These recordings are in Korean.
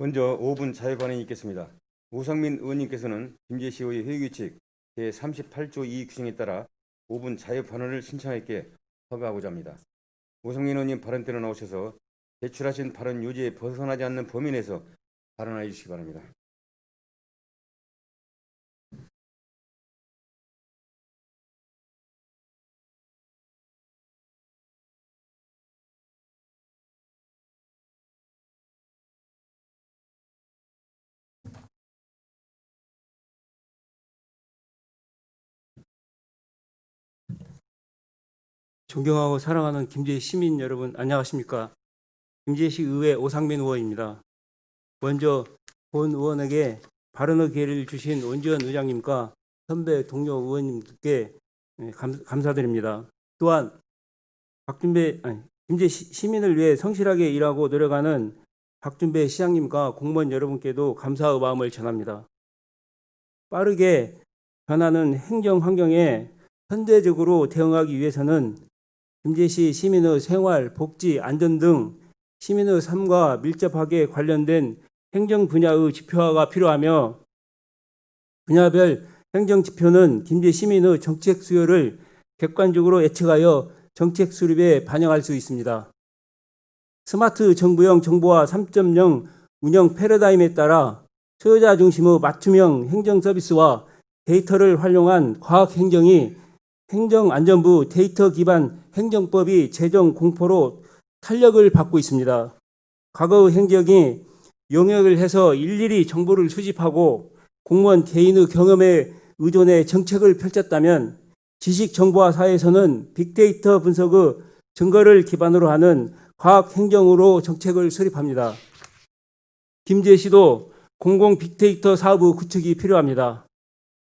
먼저 5분 자유발언이 있겠습니다. 우상민 의원님께서는 김제시의 회의규칙 제38조 2 규정에 따라 5분 자유발언을 신청하였기에 허가하고자 합니다. 우상민 의원님 발언대로 나오셔서 제출하신 발언 요지에 벗어나지 않는 범위 내에서 발언하여 주시기 바랍니다. 존경하고 사랑하는 김제시 시민 여러분, 안녕하십니까? 김제시 의회 오상민 의원입니다. 먼저 본 의원에게 발언의 기회를 주신 원지원 의장님과 선배 동료 의원님께 감사드립니다. 또한 김제시 시민을 위해 성실하게 일하고 노력하는 박준배 시장님과 공무원 여러분께도 감사의 마음을 전합니다. 빠르게 변하는 행정 환경에 현대적으로 대응하기 위해서는 김제시 시민의 생활, 복지, 안전 등 시민의 삶과 밀접하게 관련된 행정 분야의 지표화가 필요하며 분야별 행정 지표는 김제 시민의 정책 수요를 객관적으로 예측하여 정책 수립에 반영할 수 있습니다. 스마트 정부형 정보화 3.0 운영 패러다임에 따라 소유자 중심의 맞춤형 행정 서비스와 데이터를 활용한 과학 행정이 행정안전부 데이터 기반 행정법이 제정 공포로 탄력을 받고 있습니다. 과거의 행정이 용역을 해서 일일이 정보를 수집하고 공무원 개인의 경험에 의존해 정책을 펼쳤다면 지식정보화 사회에서는 빅데이터 분석의 증거를 기반으로 하는 과학 행정으로 정책을 수립합니다. 김제시도 공공 빅데이터 사업의 구축이 필요합니다.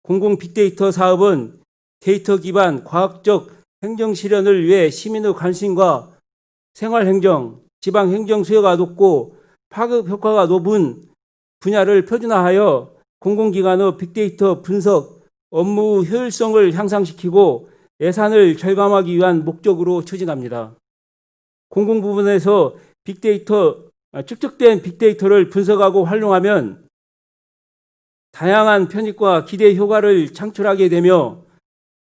공공 빅데이터 사업은 데이터 기반 과학적 행정 실현을 위해 시민의 관심과 생활행정, 지방행정 수요가 높고 파급 효과가 높은 분야를 표준화하여 공공기관의 빅데이터 분석, 업무 효율성을 향상시키고 예산을 절감하기 위한 목적으로 추진합니다. 공공부문에서 축적된 빅데이터를 분석하고 활용하면 다양한 편익과 기대 효과를 창출하게 되며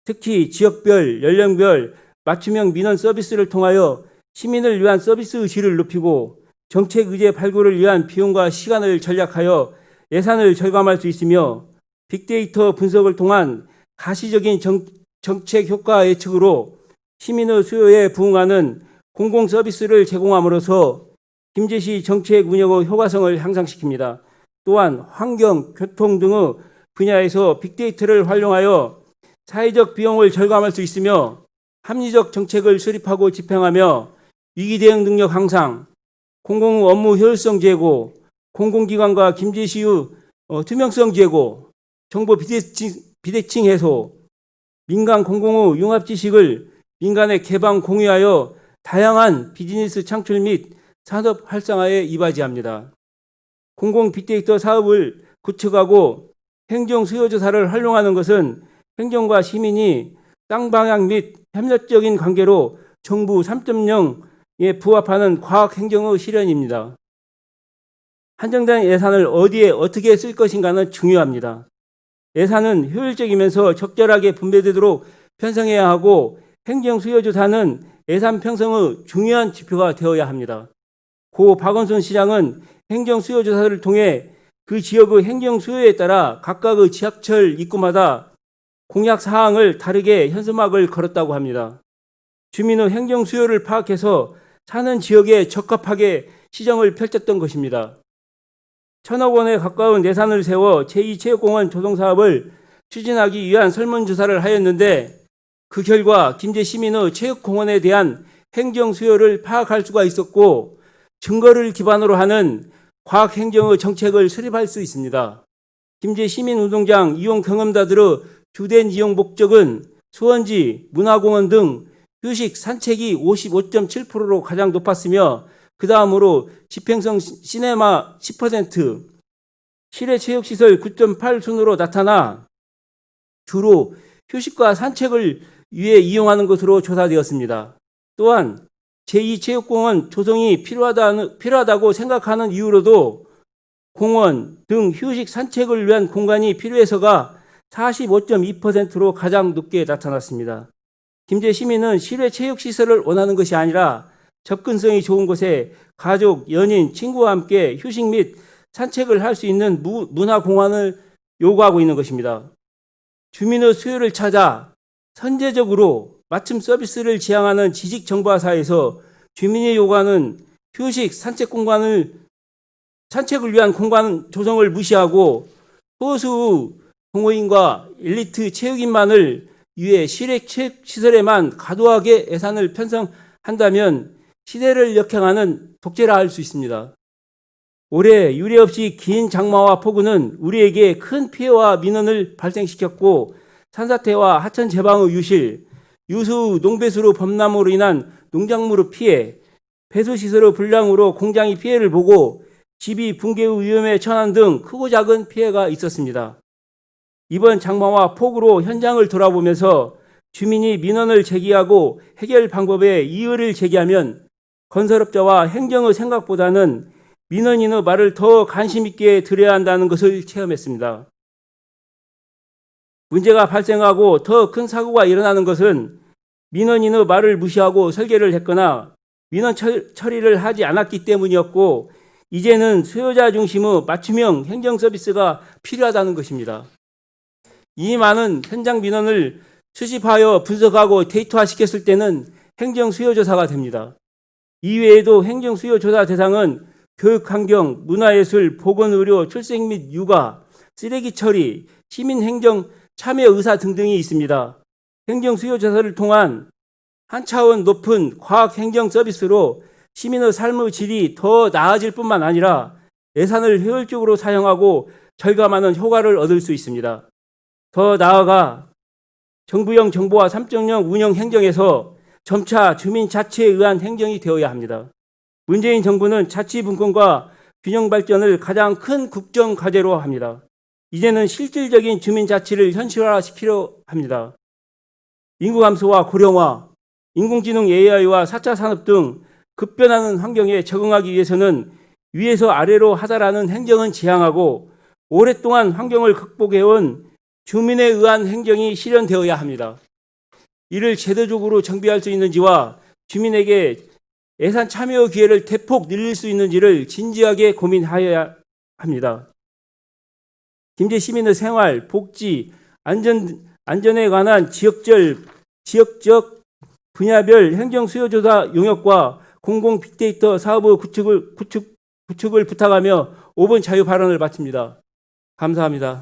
특히 지역별, 연령별 맞춤형 민원 서비스를 통하여 시민을 위한 서비스의 질을 높이고 정책 의제 발굴을 위한 비용과 시간을 절약하여 예산을 절감할 수 있으며 빅데이터 분석을 통한 가시적인 정책 효과 예측으로 시민의 수요에 부응하는 공공 서비스를 제공함으로써 김제시 정책 운영의 효과성을 향상시킵니다. 또한 환경, 교통 등의 분야에서 빅데이터를 활용하여 사회적 비용을 절감할 수 있으며 합리적 정책을 수립하고 집행하며 위기 대응 능력 향상, 공공 업무 효율성 제고, 공공기관과 김제시의 투명성 제고, 정보 비대칭 해소, 민간 공공의 융합 지식을 민간에 개방 공유하여 다양한 비즈니스 창출 및 산업 활성화에 이바지합니다. 공공 빅데이터 사업을 구축하고 행정 수요 조사를 활용하는 것은 행정과 시민이 쌍방향 및 협력적인 관계로 정부 3.0에 부합하는 과학 행정의 실현입니다. 한정된 예산을 어디에 어떻게 쓸 것인가는 중요합니다. 예산은 효율적이면서 적절하게 분배되도록 편성해야 하고 행정 수요 조사는 예산 편성의 중요한 지표가 되어야 합니다. 고 박원순 시장은 행정 수요 조사를 통해 그 지역의 행정 수요에 따라 각각의 지하철 입구마다 공약 사항을 다르게 현수막을 걸었다고 합니다. 주민의 행정 수요를 파악해서 사는 지역에 적합하게 시정을 펼쳤던 것입니다. 1,000억 원에 가까운 예산을 세워 제2체육공원 조성사업을 추진하기 위한 설문조사를 하였는데 그 결과 김제 시민의 체육공원에 대한 행정 수요를 파악할 수가 있었고 증거를 기반으로 하는 과학행정의 정책을 수립할 수 있습니다. 김제 시민운동장 이용 경험자들의 주된 이용 목적은 수원지, 문화공원 등 휴식, 산책이 55.7%로 가장 높았으며 그 다음으로 집행성 시네마 10%, 실내 체육시설 9.8 순으로 나타나 주로 휴식과 산책을 위해 이용하는 것으로 조사되었습니다. 또한 제2체육공원 조성이 필요하다고 생각하는 이유로도 공원 등 휴식 산책을 위한 공간이 필요해서가 45.2%로 가장 높게 나타났습니다. 김제 시민은 실외 체육시설을 원하는 것이 아니라 접근성이 좋은 곳에 가족, 연인, 친구와 함께 휴식 및 산책을 할 수 있는 문화공간을 요구하고 있는 것입니다. 주민의 수요를 찾아 선제적으로 맞춤 서비스를 지향하는 지식정보화사에서 주민이 요구하는 휴식, 산책을 위한 공간 조성을 무시하고 소수 동호인과 엘리트 체육인만을 위해 실외 체육시설에만 과도하게 예산을 편성한다면 시대를 역행하는 독재라 할 수 있습니다. 올해 유례 없이 긴 장마와 폭우는 우리에게 큰 피해와 민원을 발생시켰고 산사태와 하천 제방의 유실, 유수 농배수로 범람으로 인한 농작물의 피해, 배수시설의 불량으로 공장이 피해를 보고 집이 붕괴의 위험에 처한 등 크고 작은 피해가 있었습니다. 이번 장마와 폭우로 현장을 돌아보면서 주민이 민원을 제기하고 해결 방법에 이의를 제기하면 건설업자와 행정의 생각보다는 민원인의 말을 더 관심 있게 들어야 한다는 것을 체험했습니다. 문제가 발생하고 더 큰 사고가 일어나는 것은 민원인의 말을 무시하고 설계를 했거나 민원 처리를 하지 않았기 때문이었고 이제는 수요자 중심의 맞춤형 행정 서비스가 필요하다는 것입니다. 이 많은 현장 민원을 수집하여 분석하고 데이터화시켰을 때는 행정수요조사가 됩니다. 이외에도 행정수요조사 대상은 교육환경, 문화예술, 보건의료, 출생 및 육아, 쓰레기 처리, 시민행정 참여 의사 등등이 있습니다. 행정수요조사를 통한 한 차원 높은 과학행정 서비스로 시민의 삶의 질이 더 나아질 뿐만 아니라 예산을 효율적으로 사용하고 절감하는 효과를 얻을 수 있습니다. 더 나아가 정부형 정보화 3.0 운영 행정에서 점차 주민 자치에 의한 행정이 되어야 합니다. 문재인 정부는 자치분권과 균형 발전을 가장 큰 국정 과제로 합니다. 이제는 실질적인 주민 자치를 현실화시키려 합니다. 인구 감소와 고령화, 인공지능 AI와 4차 산업 등 급변하는 환경에 적응하기 위해서는 위에서 아래로 하다라는 행정은 지향하고 오랫동안 환경을 극복해온 주민에 의한 행정이 실현되어야 합니다. 이를 제도적으로 정비할 수 있는지와 주민에게 예산 참여 기회를 대폭 늘릴 수 있는지를 진지하게 고민하여야 합니다. 김제 시민의 생활, 복지, 안전에 관한 지역적 분야별 행정 수요조사 용역과 공공 빅데이터 사업의 구축을 부탁하며 5분 자유 발언을 마칩니다. 감사합니다.